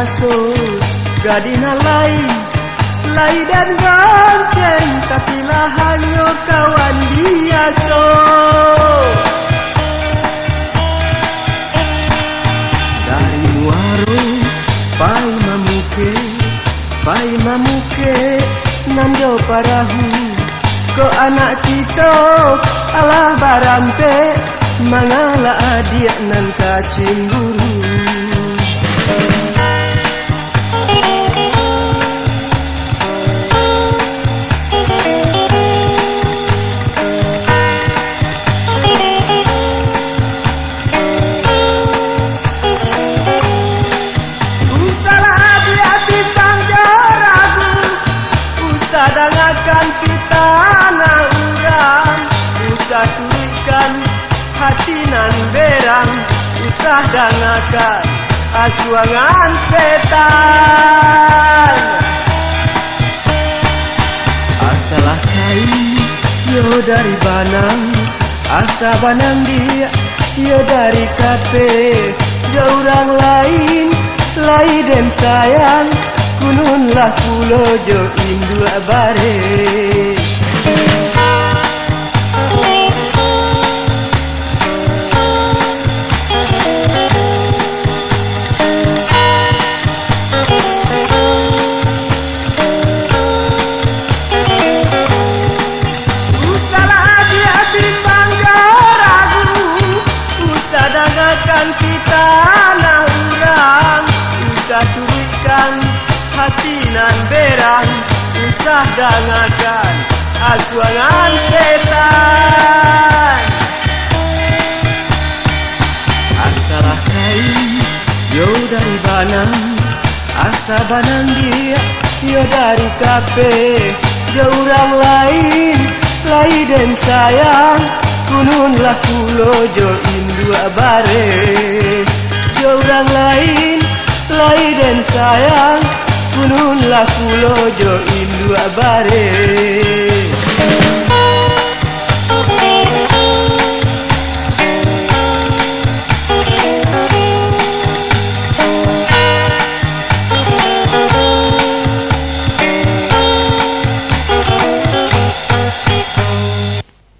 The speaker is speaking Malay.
aso gadina lai dan ganteng, tapi lah hanya kawan biasa. Dari muaro pai mamuke nando parahu, ko anak kita alah barampe mangala adik nan kacimburu. Sadangakan kita na urang, usah tuikan hati nan berang, usah dangakan asuangan setan. Asalah kain yo dari banang, asa banang dia yo dari kafe, jauh orang lain dan sayang. Kununlah pulo jo indu abare. Usahlah dia timbang ragu, usah dagakan kita na urang, usah turutkan hati nan berang, usah dangakan asuangan setan. Asalah kain yo dari banang, asa banang dia yo dari kafe, jauh orang lain dan sayang. Kununlah pulo jo indu abare, jauh orang lain dan sayang. Kununlah pulo jo indu abare.